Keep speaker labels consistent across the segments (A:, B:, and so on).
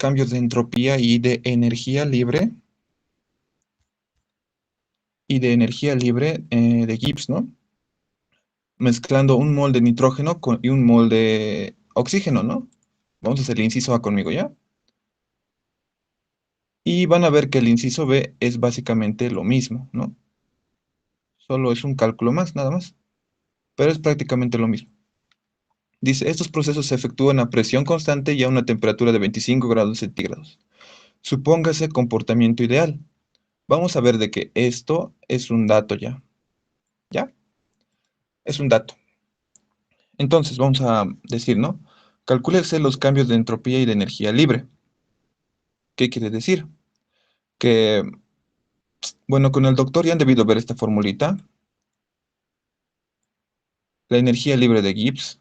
A: cambios de entropía y de energía libre de Gibbs, ¿no? Mezclando un mol de nitrógeno y un mol de oxígeno, ¿no? Vamos a hacer el inciso A conmigo, ¿ya? Y van a ver que el inciso B es básicamente lo mismo, ¿no? Solo es un cálculo más, nada más. Pero es prácticamente lo mismo. Dice, estos procesos se efectúan a presión constante y a una temperatura de 25 grados centígrados. Supóngase comportamiento ideal. Vamos a ver de que esto es un dato ya. ¿Ya? Es un dato. Entonces, vamos a decir, ¿no? Calcúlese los cambios de entropía y de energía libre. ¿Qué quiere decir? Que, bueno, con el doctor ya han debido ver esta formulita. La energía libre de Gibbs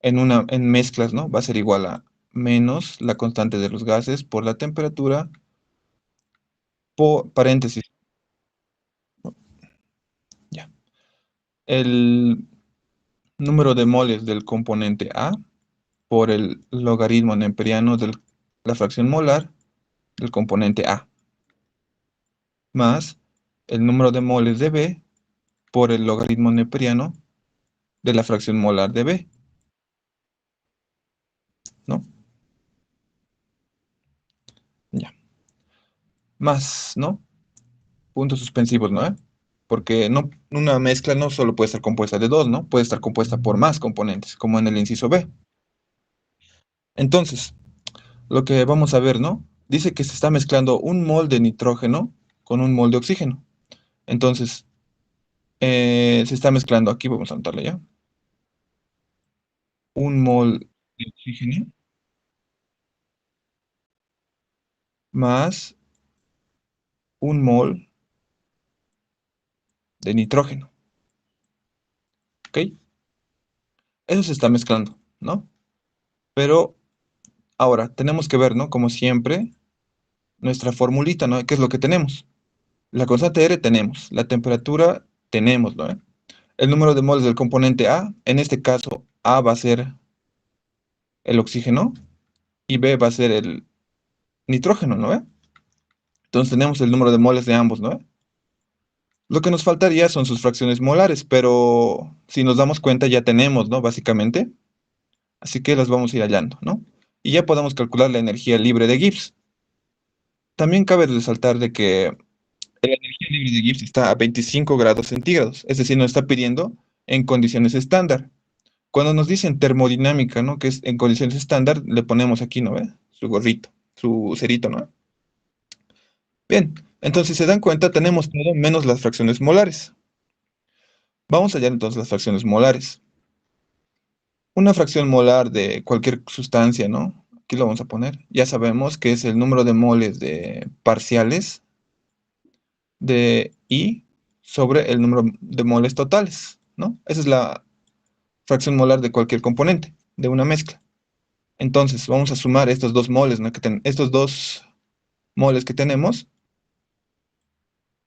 A: en mezclas, ¿no? Va a ser igual a menos la constante de los gases por la temperatura, por paréntesis, ya. El número de moles del componente A por el logaritmo neperiano de la fracción molar del componente A, más el número de moles de B por el logaritmo neperiano de la fracción molar de B, ¿no? Ya. Más, ¿no? Puntos suspensivos, ¿no? Porque no, una mezcla no solo puede estar compuesta de dos, ¿no? Puede estar compuesta por más componentes, como en el inciso B. Entonces, lo que vamos a ver, ¿no? Dice que se está mezclando un mol de nitrógeno con un mol de oxígeno. Entonces, se está mezclando, aquí vamos a anotarle ya, un mol de oxígeno más un mol de nitrógeno, ¿ok? Eso se está mezclando, ¿no? Pero ahora tenemos que ver, ¿no? Como siempre, nuestra formulita, ¿no? ¿Qué es lo que tenemos? La constante R tenemos, la temperatura tenemos, ¿no? El número de moles del componente A, en este caso A va a ser el oxígeno y B va a ser el nitrógeno, ¿no? Entonces tenemos el número de moles de ambos, ¿no? Lo que nos faltaría son sus fracciones molares, pero si nos damos cuenta ya tenemos, ¿no? Básicamente, así que las vamos a ir hallando, ¿no? Y ya podemos calcular la energía libre de Gibbs. También cabe resaltar de que la energía libre de Gibbs está a 25 grados centígrados, es decir, nos está pidiendo en condiciones estándar. Cuando nos dicen termodinámica, ¿no? Que es en condiciones estándar, le ponemos aquí, ¿no ve? Su gorrito, su cerito, ¿no? Bien, entonces si se dan cuenta, tenemos todo menos las fracciones molares. Vamos a hallar entonces las fracciones molares. Una fracción molar de cualquier sustancia, ¿no? Aquí lo vamos a poner. Ya sabemos que es el número de moles de parciales de I sobre el número de moles totales, ¿no? Esa es la fracción molar de cualquier componente, de una mezcla. Entonces, vamos a sumar estos dos moles, ¿no? Estos dos moles que tenemos,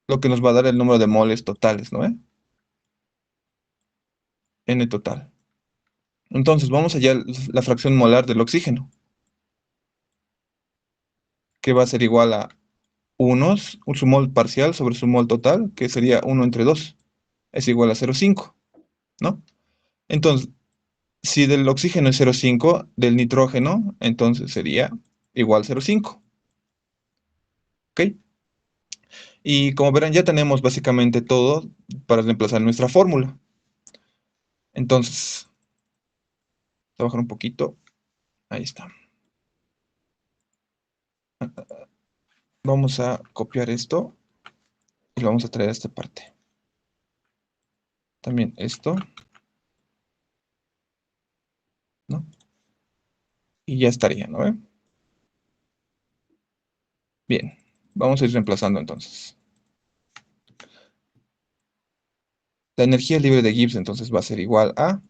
A: lo que nos va a dar el número de moles totales, ¿no? N total. Entonces, vamos allá la fracción molar del oxígeno, que va a ser igual a su mol parcial sobre su mol total, que sería 1/2, es igual a 0,5, ¿no? Entonces, si del oxígeno es 0,5, del nitrógeno, entonces sería igual a 0,5, ¿ok? Y como verán, ya tenemos básicamente todo para reemplazar nuestra fórmula. Entonces, voy a bajar un poquito. Ahí está. Vamos a copiar esto y lo vamos a traer a esta parte. También esto, ¿no? Y ya estaría, ¿no? Bien, vamos a ir reemplazando entonces. La energía libre de Gibbs entonces va a ser igual a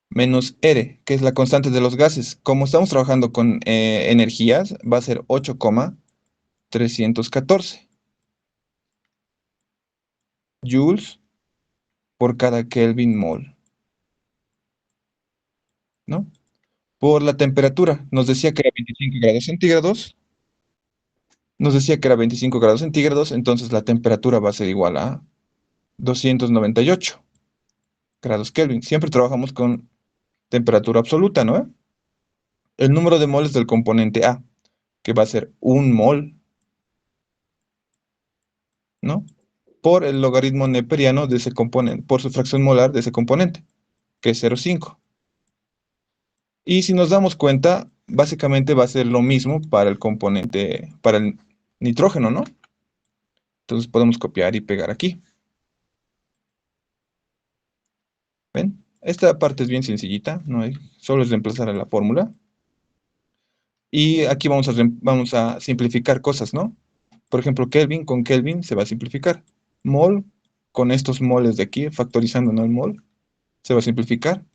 A: menos R, que es la constante de los gases. Como estamos trabajando con energías, va a ser 8,314 joules por cada Kelvin mol, ¿no? por la temperatura. Nos decía que era 25 grados centígrados. Nos decía que era 25 grados centígrados, entonces la temperatura va a ser igual a 298 grados Kelvin. Siempre trabajamos con temperatura absoluta, ¿no? El número de moles del componente A, que va a ser un mol, ¿no? Por el logaritmo neperiano de ese componente, por su fracción molar de ese componente, que es 0,5. Y si nos damos cuenta, básicamente va a ser lo mismo para el componente, para el nitrógeno, ¿no? Entonces podemos copiar y pegar aquí. ¿Ven? Esta parte es bien sencillita, no hay, solo es reemplazar a la fórmula. Y aquí vamos a simplificar cosas, ¿no? Por ejemplo, Kelvin con Kelvin se va a simplificar. Mol con estos moles de aquí, factorizando, ¿no? El mol, se va a simplificar.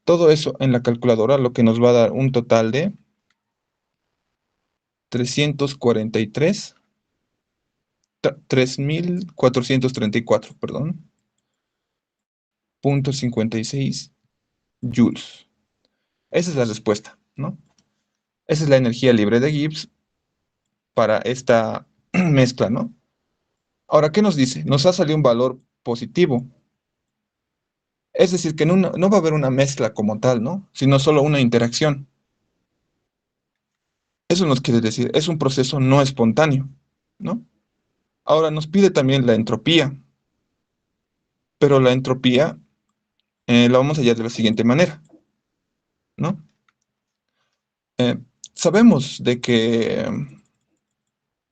A: Todo eso en la calculadora, lo que nos va a dar un total de 343, 3.434, perdón, punto 56 joules. Esa es la respuesta, ¿no? Esa es la energía libre de Gibbs para esta mezcla, ¿no? Ahora, ¿qué nos dice? Nos ha salido un valor positivo. Es decir, que no va a haber una mezcla como tal, ¿no? Sino solo una interacción. Eso nos quiere decir, es un proceso no espontáneo, ¿no? Ahora nos pide también la entropía, pero la entropía la vamos a hallar de la siguiente manera, ¿no? Eh, sabemos de que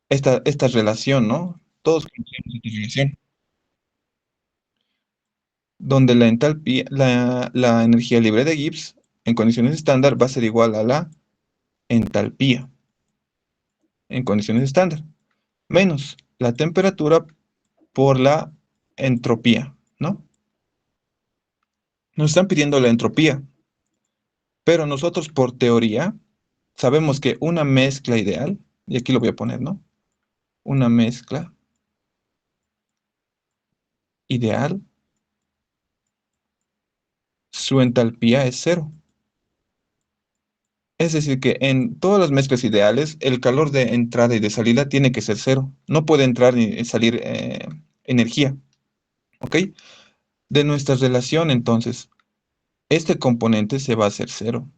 A: esta relación, ¿no? Todos conocemos esta relación, donde la entalpía, la energía libre de Gibbs en condiciones estándar va a ser igual a la entalpía en condiciones estándar, menos la temperatura por la entropía, ¿no? Nos están pidiendo la entropía, pero nosotros por teoría sabemos que una mezcla ideal, y aquí lo voy a poner, ¿no? Una mezcla ideal, su entalpía es cero. Es decir, que en todas las mezclas ideales, el calor de entrada y de salida tiene que ser cero. No puede entrar ni salir energía, ¿ok? De nuestra relación, entonces, este componente se va a hacer cero.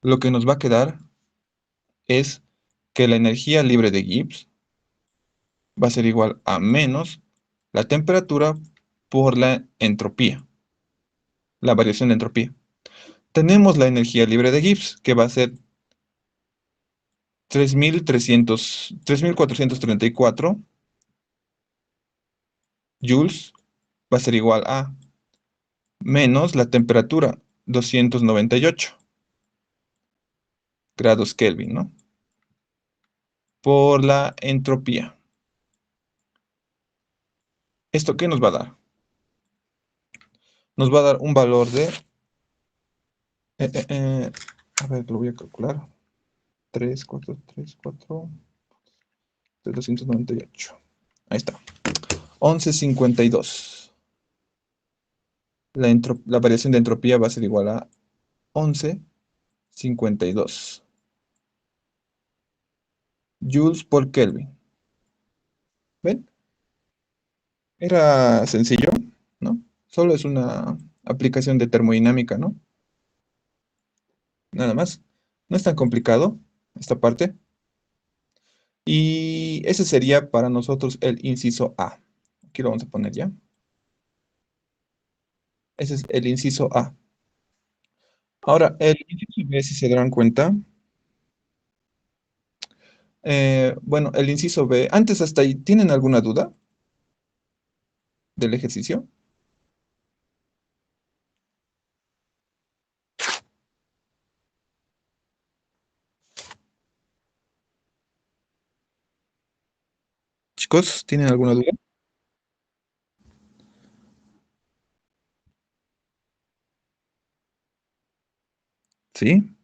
A: Lo que nos va a quedar es que la energía libre de Gibbs va a ser igual a menos la temperatura por la entropía, la variación de entropía. Tenemos la energía libre de Gibbs, que va a ser 3.434 joules, va a ser igual a menos la temperatura, 298 grados Kelvin, ¿no? Por la entropía. ¿Esto qué nos va a dar? Nos va a dar un valor de, eh, eh, eh, a ver, lo voy a calcular, 3, 4, 3, 4, de 298. Ahí está. 11,52. La variación de entropía va a ser igual a 11,52 joules por Kelvin. ¿Ven? Era sencillo, ¿no? Solo es una aplicación de termodinámica, ¿no? Nada más. No es tan complicado esta parte. Y ese sería para nosotros el inciso A. Aquí lo vamos a poner ya. Ese es el inciso A. Ahora, el inciso B, si se darán cuenta, bueno, el inciso B, antes hasta ahí, ¿tienen alguna duda del ejercicio? Chicos, ¿tienen alguna duda? ¿Sí?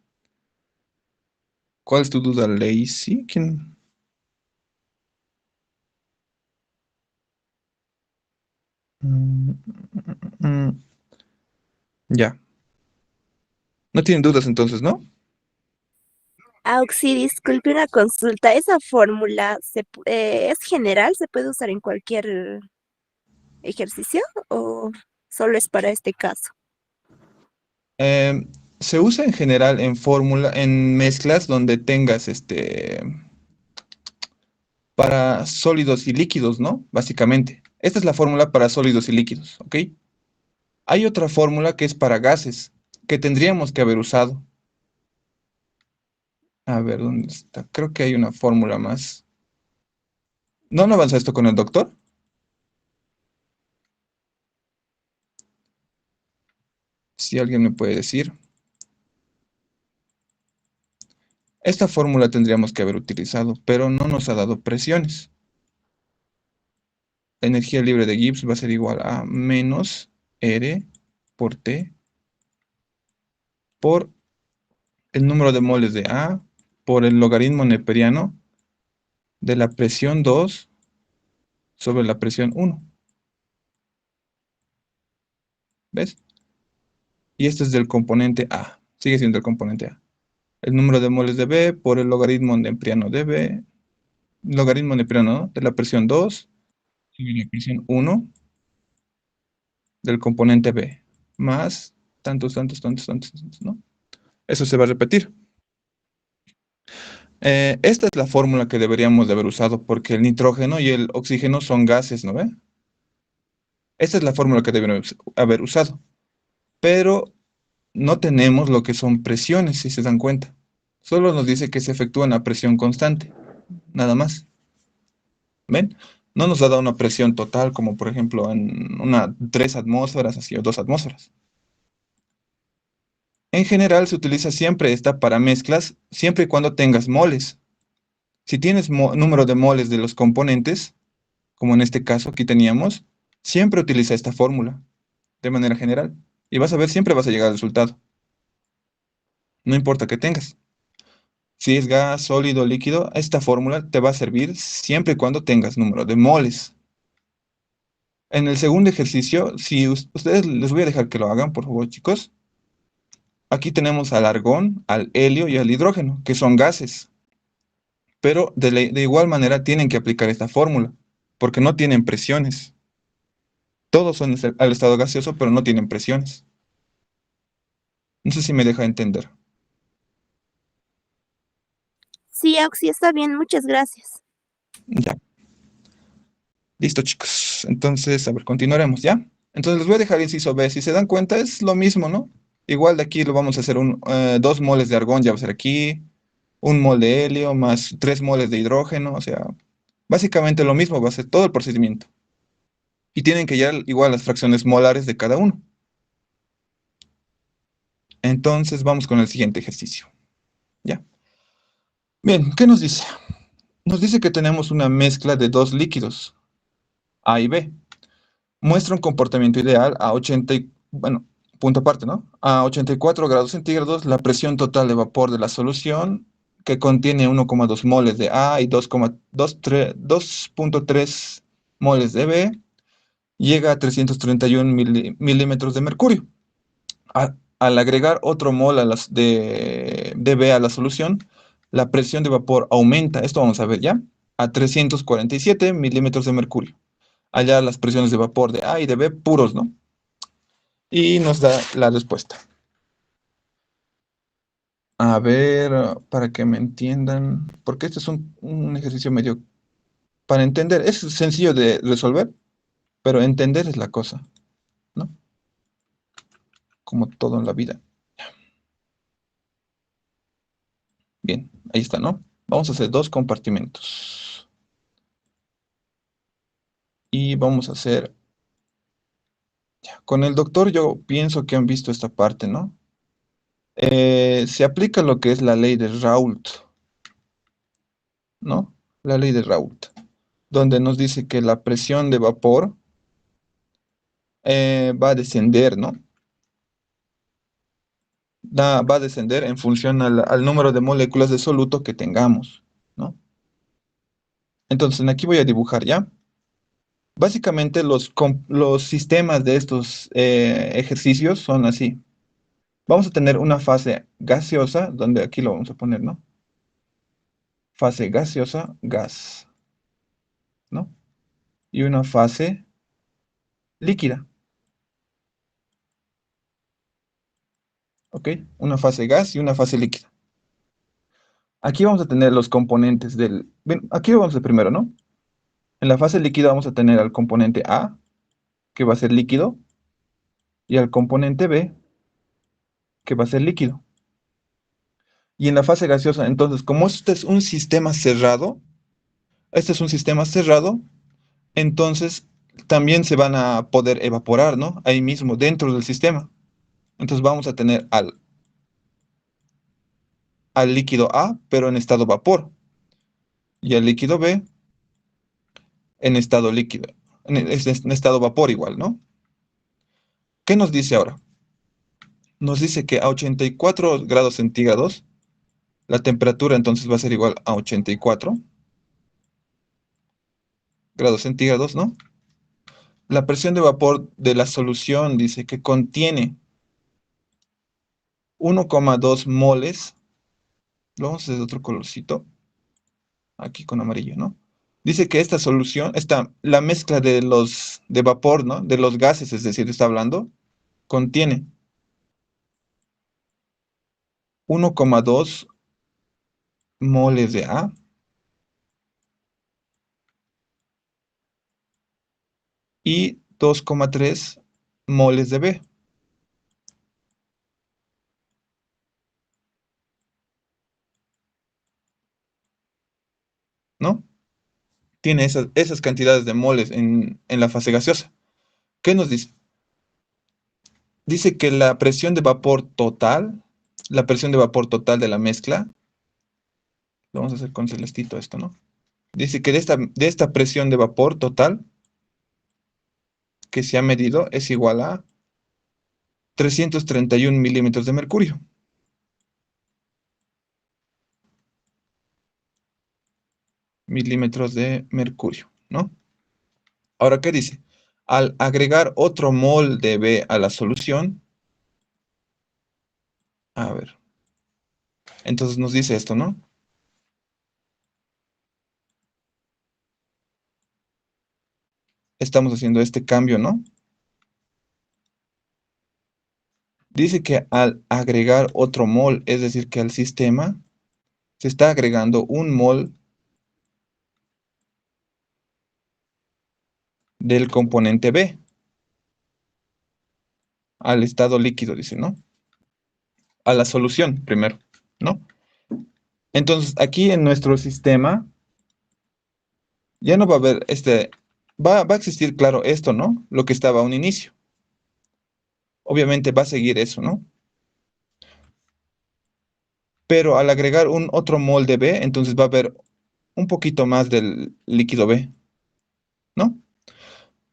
A: ¿Cuál es tu duda, Lacey? ¿Quién? Mm, mm, mm, ya. No tienen dudas entonces, ¿no?
B: Auxi, disculpe una consulta. ¿Esa fórmula es general? ¿Se puede usar en cualquier ejercicio o solo es para este caso?
A: Eh, Se usa en general en fórmula, en mezclas donde tengas para sólidos y líquidos, ¿no? Básicamente. Esta es la fórmula para sólidos y líquidos, ¿ok? Hay otra fórmula que es para gases, que tendríamos que haber usado. A ver, ¿dónde está? Creo que hay una fórmula más. ¿No avanza esto con el doctor? Si alguien me puede decir. Esta fórmula tendríamos que haber utilizado, pero no nos ha dado presiones. La energía libre de Gibbs va a ser igual a menos R por T por el número de moles de A por el logaritmo neperiano de la presión 2 sobre la presión 1. ¿Ves? Y esto es del componente A. Sigue siendo el componente A. El número de moles de B por el logaritmo neperiano de B. Logaritmo neperiano, ¿no? De la presión 2 sobre la presión 1 del componente B. Más tantos, ¿no? Eso se va a repetir. Esta es la fórmula que deberíamos de haber usado porque el nitrógeno y el oxígeno son gases, ¿no ve? Esta es la fórmula que deberíamos haber usado. Pero no tenemos lo que son presiones, si se dan cuenta. Solo nos dice que se efectúa a presión constante, nada más. ¿Ven? No nos ha dado una presión total, como por ejemplo en una 3 atmósferas, así, o 2 atmósferas. En general se utiliza siempre esta para mezclas, siempre y cuando tengas moles. Si tienes número de moles de los componentes, como en este caso aquí teníamos, siempre utiliza esta fórmula de manera general. Y vas a ver, siempre vas a llegar al resultado. No importa que tengas. Si es gas, sólido, líquido, esta fórmula te va a servir siempre y cuando tengas número de moles. En el segundo ejercicio, si ustedes les voy a dejar que lo hagan, por favor, chicos. Aquí tenemos al argón, al helio y al hidrógeno, que son gases. Pero de igual manera tienen que aplicar esta fórmula, porque no tienen presiones. Todos son al estado gaseoso, pero no tienen presiones. No sé si me deja entender.
B: Sí, Auxi, está bien, muchas gracias.
A: Ya, listo, chicos. Entonces, a ver, continuaremos, ¿ya? Entonces les voy a dejar inciso B. Si se dan cuenta, es lo mismo, ¿no? Igual de aquí lo vamos a hacer 2 moles de argón, ya va a ser aquí, 1 mol de helio más 3 moles de hidrógeno, o sea, básicamente lo mismo va a ser todo el procedimiento. Y tienen que llevar igual las fracciones molares de cada uno. Entonces vamos con el siguiente ejercicio, ¿ya? Bien, ¿qué nos dice? Nos dice que tenemos una mezcla de dos líquidos, A y B. Muestra un comportamiento ideal a 80, bueno, punto aparte, ¿no? A 84 grados centígrados, la presión total de vapor de la solución, que contiene 1,2 moles de A y 2,3 moles de B, llega a 331 milímetros de mercurio. Al agregar otro mol de B a la solución, la presión de vapor aumenta, esto vamos a ver ya, a 347 milímetros de mercurio. Allá las presiones de vapor de A y de B puros, ¿no? Y nos da la respuesta. A ver, para que me entiendan, porque este es un ejercicio medio para entender. Es sencillo de resolver, pero entender es la cosa, ¿no? Como todo en la vida. Bien, ahí está, ¿no? Vamos a hacer dos compartimentos. Y vamos a hacer, ya, con el doctor yo pienso que han visto esta parte, ¿no? Se aplica lo que es la ley de Raoult, ¿no? La ley de Raoult, donde nos dice que la presión de vapor va a descender, ¿no? Va a descender en función al número de moléculas de soluto que tengamos, ¿no? Entonces, aquí voy a dibujar ya. Básicamente los sistemas de estos ejercicios son así. Vamos a tener una fase gaseosa, donde aquí lo vamos a poner, ¿no? Fase gaseosa, gas, ¿no? Y una fase líquida, ¿ok? Una fase gas y una fase líquida. Aquí vamos a tener los componentes del... Bien, aquí vamos a primero, ¿no? En la fase líquida vamos a tener al componente A, que va a ser líquido, y al componente B, que va a ser líquido. Y en la fase gaseosa, entonces, como este es un sistema cerrado, este es un sistema cerrado, entonces también se van a poder evaporar, ¿no? Ahí mismo, dentro del sistema. Entonces vamos a tener al líquido A, pero en estado vapor, y al líquido B en estado líquido, en estado vapor igual, ¿no? ¿Qué nos dice ahora? Nos dice que a 84 grados centígrados, la temperatura entonces va a ser igual a 84 grados centígrados, ¿no? La presión de vapor de la solución dice que contiene 1,2 moles, lo vamos a hacer de otro colorcito, aquí con amarillo, ¿no? Dice que esta solución, la mezcla de los de vapor, ¿no? De los gases, es decir, está hablando, contiene 1,2 moles de A y 2,3 moles de B, ¿no? Tiene esas cantidades de moles en la fase gaseosa. ¿Qué nos dice? Dice que la presión de vapor total de la mezcla, lo vamos a hacer con celestito esto, ¿no? Dice que de esta presión de vapor total que se ha medido es igual a 331 milímetros de mercurio. Milímetros de mercurio, ¿no? Ahora, ¿qué dice? Al agregar otro mol de B a la solución, a ver, entonces nos dice esto, ¿no? Estamos haciendo este cambio, ¿no? Dice que al agregar otro mol, es decir, que al sistema se está agregando un mol del componente B al estado líquido, dice, ¿no? A la solución primero, ¿no? Entonces, aquí en nuestro sistema ya no va a haber va a existir, claro, esto, ¿no? Lo que estaba a un inicio. Obviamente va a seguir eso, ¿no? Pero al agregar un otro mol de B, entonces va a haber un poquito más del líquido B, ¿no?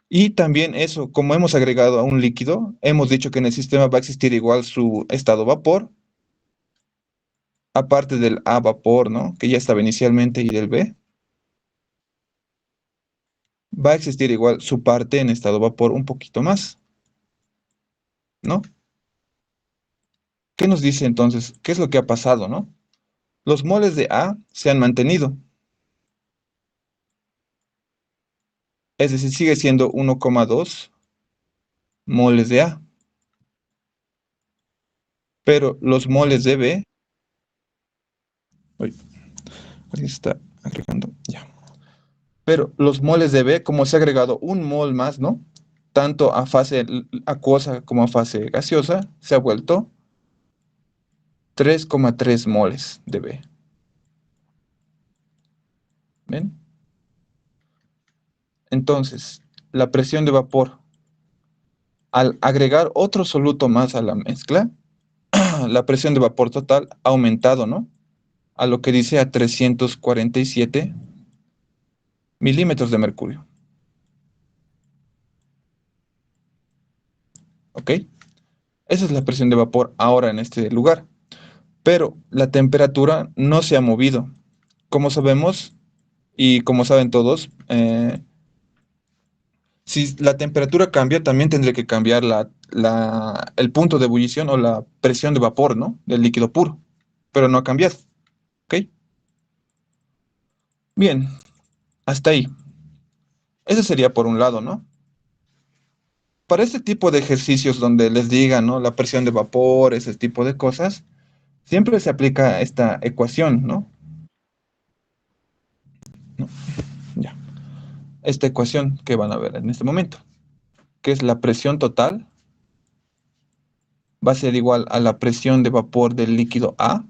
A: Y también eso, como hemos agregado a un líquido, hemos dicho que en el sistema va a existir igual su estado vapor, aparte del A vapor, ¿no? Que ya estaba inicialmente y del B, va a existir igual su parte en estado vapor un poquito más, ¿no? ¿Qué nos dice entonces? ¿Qué es lo que ha pasado, no? Los moles de A se han mantenido, es decir, sigue siendo 1,2 moles de A, pero los moles de B, uy, ahí está agregando, ya. Pero los moles de B, como se ha agregado un mol más, ¿no? Tanto a fase acuosa como a fase gaseosa, se ha vuelto 3,3 moles de B. ¿Ven? Entonces, la presión de vapor, al agregar otro soluto más a la mezcla, la presión de vapor total ha aumentado, ¿no? A lo que dice a 347 milímetros de mercurio. ¿Ok? Esa es la presión de vapor ahora en este lugar. Pero la temperatura no se ha movido. Como sabemos, y como saben todos, Si la temperatura cambia, también tendré que cambiar el punto de ebullición o la presión de vapor, ¿no? Del líquido puro, pero no ha cambiado, ¿ok? Bien, hasta ahí. Eso sería por un lado, ¿no? Para este tipo de ejercicios donde les digan, ¿no? La presión de vapor, ese tipo de cosas, siempre se aplica esta ecuación, ¿no? ¿No? Ya. Esta ecuación que van a ver en este momento, que es la presión total, va a ser igual a la presión de vapor del líquido A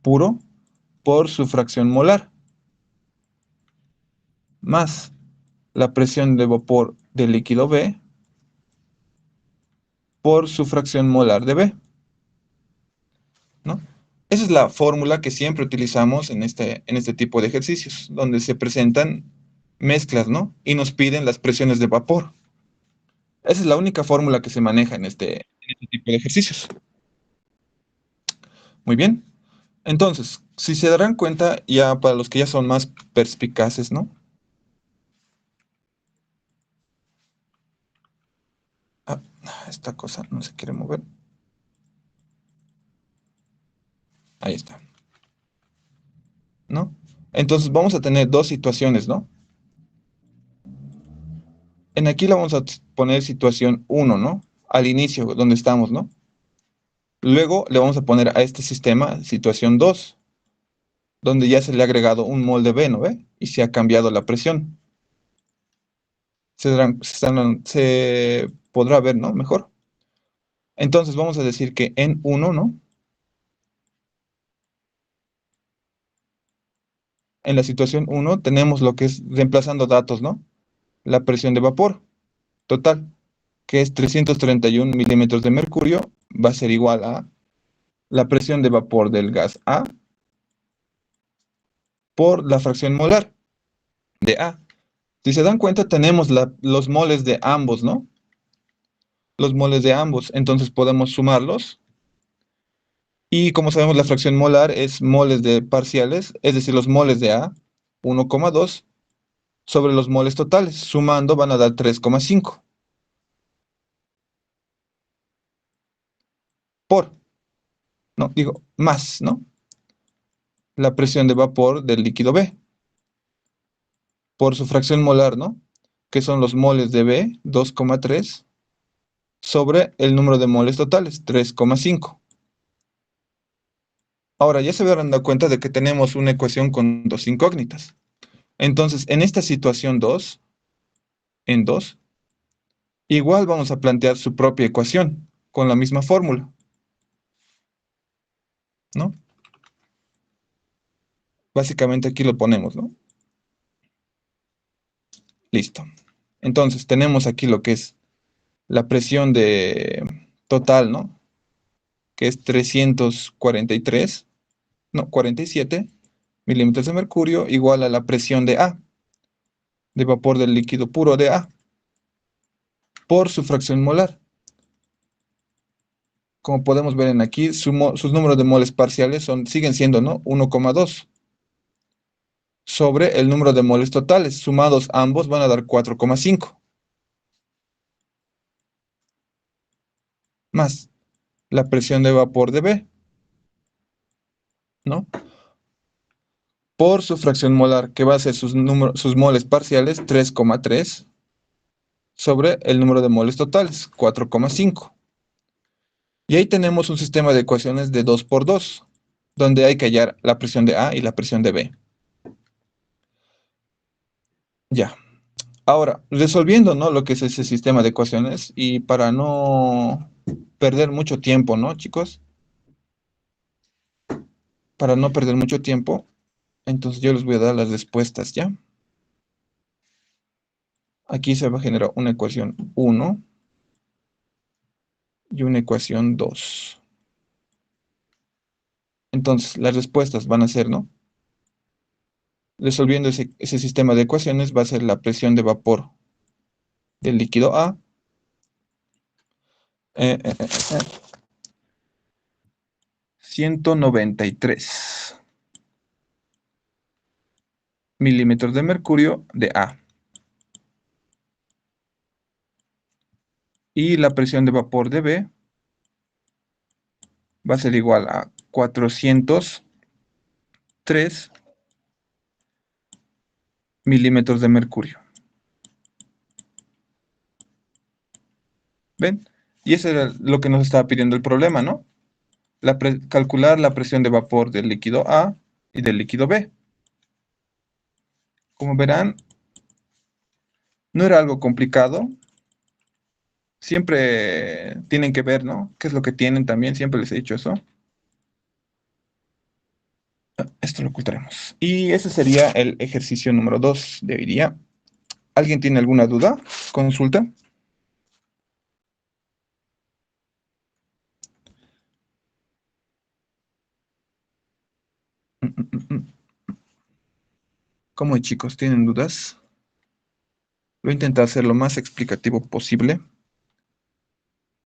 A: puro por su fracción molar, más la presión de vapor del líquido B por su fracción molar de B, ¿no? Esa es la fórmula que siempre utilizamos en este tipo de ejercicios, donde se presentan mezclas, ¿no? Y nos piden las presiones de vapor. Esa es la única fórmula que se maneja en este tipo de ejercicios. Muy bien. Entonces, si se darán cuenta, ya para los que ya son más perspicaces, ¿no? Ah, esta cosa no se quiere mover. Ahí está, ¿no? Entonces vamos a tener dos situaciones, ¿no? En aquí la vamos a poner situación uno, ¿no? Al inicio, donde estamos, ¿no? Luego le vamos a poner a este sistema situación 2, donde ya se le ha agregado un mol de B, ¿no ve? Y se ha cambiado la presión. Se podrá ver, ¿no? Mejor. Entonces vamos a decir que en uno, ¿no? En la situación uno tenemos lo que es reemplazando datos, ¿no? La presión de vapor total, que es 331 milímetros de mercurio, va a ser igual a la presión de vapor del gas A por la fracción molar de A. Si se dan cuenta, tenemos los moles de ambos, ¿no? Los moles de ambos, entonces podemos sumarlos. Y como sabemos, la fracción molar es moles de parciales, es decir, los moles de A, 1,2, sobre los moles totales. Sumando van a dar 3,5 por, no, digo, más, ¿no? La presión de vapor del líquido B por su fracción molar, ¿no? Que son los moles de B, 2,3, sobre el número de moles totales, 3,5. Ahora ya se habrán dado cuenta de que tenemos una ecuación con dos incógnitas. Entonces, en esta situación 2, en 2, igual vamos a plantear su propia ecuación con la misma fórmula, ¿no? Básicamente aquí lo ponemos, ¿no? Listo. Entonces, tenemos aquí lo que es la presión de total, ¿no? Que es 343, no, 47 milímetros de mercurio, igual a la presión de A, de vapor del líquido puro de A, por su fracción molar. Como podemos ver en aquí, sus números de moles parciales siguen siendo, ¿no? 1,2 sobre el número de moles totales. Sumados ambos van a dar 4,5 más la presión de vapor de B, ¿no? Por su fracción molar, que va a ser sus moles parciales, 3,3 sobre el número de moles totales, 4,5. Y ahí tenemos un sistema de ecuaciones de 2 por 2, donde hay que hallar la presión de A y la presión de B. Ya. Ahora, resolviendo, ¿no? Lo que es ese sistema de ecuaciones y para no perder mucho tiempo, ¿no, chicos? Para no perder mucho tiempo, entonces yo les voy a dar las respuestas, ¿ya? Aquí se va a generar una ecuación 1 y una ecuación 2. Entonces, las respuestas van a ser, ¿no? Resolviendo ese sistema de ecuaciones va a ser la presión de vapor del líquido A, eh, eh, eh, eh, 193 milímetros de mercurio de A. y la presión de vapor de B va a ser igual a 403 milímetros de mercurio. ¿Ven? Y eso era lo que nos estaba pidiendo el problema, ¿no? Calcular la presión de vapor del líquido A y del líquido B. Como verán, no era algo complicado. Siempre tienen que ver, ¿no? ¿Qué es lo que tienen también? Siempre les he dicho eso. Esto lo ocultaremos. Y ese sería el ejercicio número 2 de hoy día. ¿Alguien tiene alguna duda? Consulta. ¿Cómo, chicos? ¿Tienen dudas? Voy a intentar ser lo más explicativo posible.